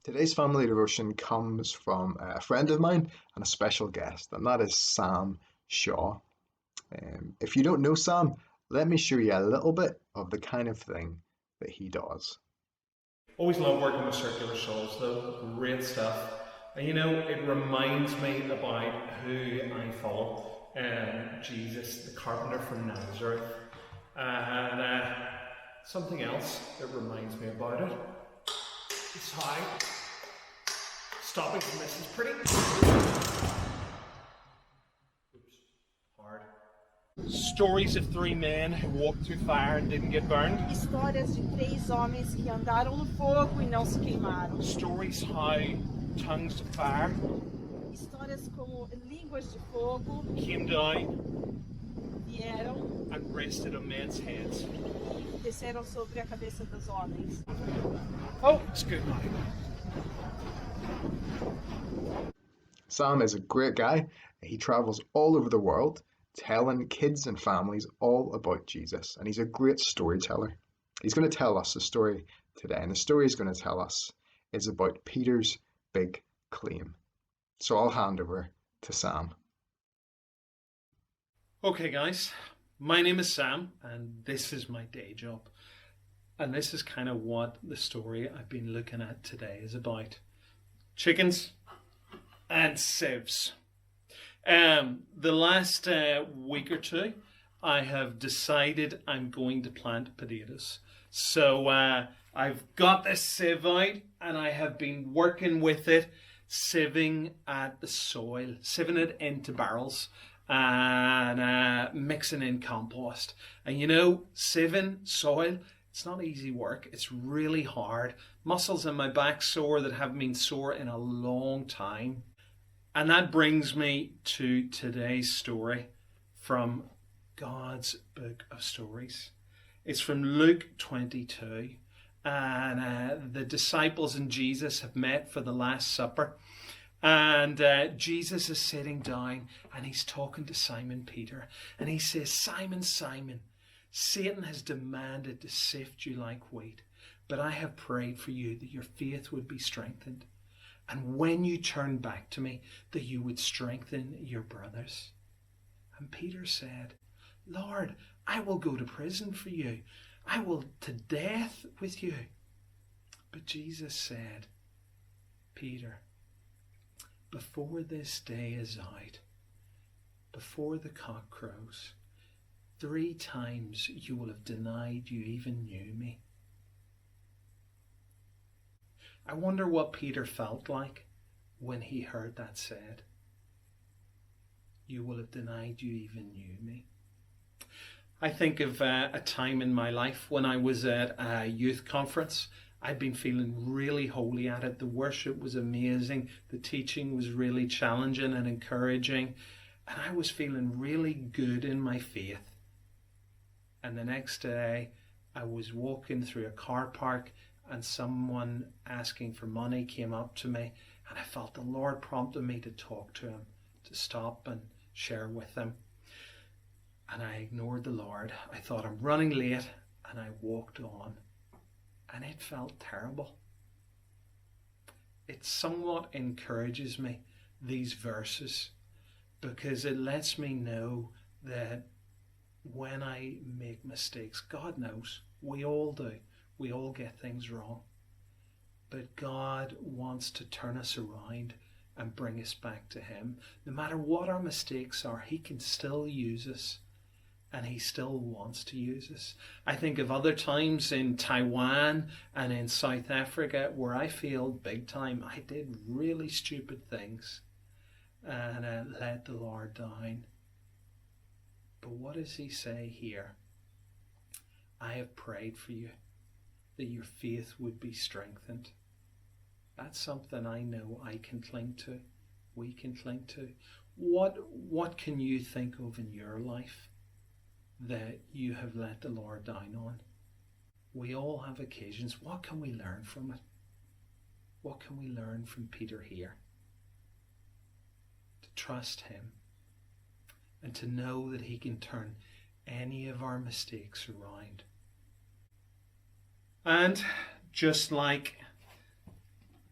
Today's family devotion comes from a friend of mine and a special guest, and that is Sam Shaw. If you don't know Sam, let me show you a little bit of the kind of thing that he does. Always love working with circular saws though, great stuff. And it reminds me about who I follow. Jesus, the carpenter from Nazareth. And something else that reminds me about it is how stopping from this is pretty hard. Stories of three men who walked through fire and didn't get burned. Histórias de três homens que andaram no fogo e não se queimaram. Stories how tongues of fire Histórias como línguas de fogo came down vieram and rested on men's heads. e desceram sobre a cabeça dos homens. Oh, it's good now. Sam is a great guy. He travels all over the world telling kids and families all about Jesus, and he's a great storyteller. He's going to tell us a story today, and the story he's going to tell us is about Peter's big claim. So I'll hand over to Sam. Okay, guys, my name is Sam, and this is my day job. And this is kind of what the story I've been looking at today is about. Chickens and sieves. The last week or two, I have decided I'm going to plant potatoes. So I've got this sieve out and I have been working with it, sieving at the soil, sieving it into barrels and mixing in compost. And sieving soil, it's not easy work. It's really hard. Muscles in my back sore that haven't been sore in a long time. And that brings me to today's story from God's book of stories. It's from Luke 22. And the disciples and Jesus have met for the Last Supper. And Jesus is sitting down and he's talking to Simon Peter. And he says, Simon, Simon, Satan has demanded to sift you like wheat. But I have prayed for you that your faith would be strengthened. And when you turn back to me, that you would strengthen your brothers. And Peter said, Lord, I will go to prison for you. I will to death with you. But Jesus said, Peter, before this day is out, before the cock crows, 3 times you will have denied you even knew me. I wonder what Peter felt like when he heard that said. You will have denied you even knew me. I think of a time in my life when I was at a youth conference. I'd been feeling really holy at it. The worship was amazing. The teaching was really challenging and encouraging. And I was feeling really good in my faith. And the next day, I was walking through a car park and someone asking for money came up to me, and I felt the Lord prompted me to talk to him, to stop and share with him. And I ignored the Lord. I thought, I'm running late, and I walked on. And it felt terrible. It somewhat encourages me, these verses, because it lets me know that when I make mistakes, God knows, we all do. We all get things wrong. But God wants to turn us around and bring us back to him. No matter what our mistakes are, he can still use us. And he still wants to use us. I think of other times in Taiwan and in South Africa where I feel big time I did really stupid things and I let the Lord down. But what does he say here? I have prayed for you, that your faith would be strengthened. That's something I know I can cling to. We can cling to. What can you think of in your life that you have let the Lord down on? We all have occasions. What can we learn from it? What can we learn from Peter here? To trust him and to know that he can turn any of our mistakes around. And just like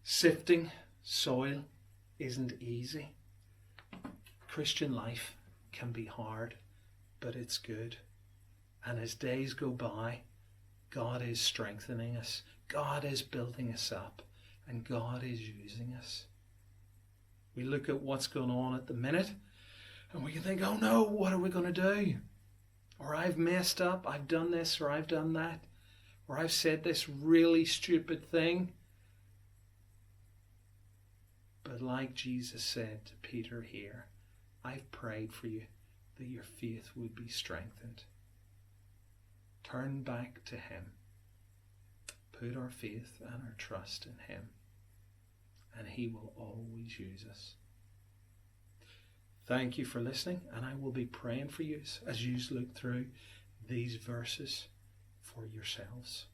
Sifting soil isn't easy. Christian life can be hard, but it's good. And as days go by, God is strengthening us. God is building us up. And God is using us. We look at what's going on at the minute and we can think, oh no, what are we going to do? Or I've messed up, I've done this or I've done that. Or I've said this really stupid thing. But like Jesus said to Peter here, I've prayed for you that your faith would be strengthened. Turn back to Him. Put our faith and our trust in Him. And He will always use us. Thank you for listening, and I will be praying for you as you look through these verses for yourselves.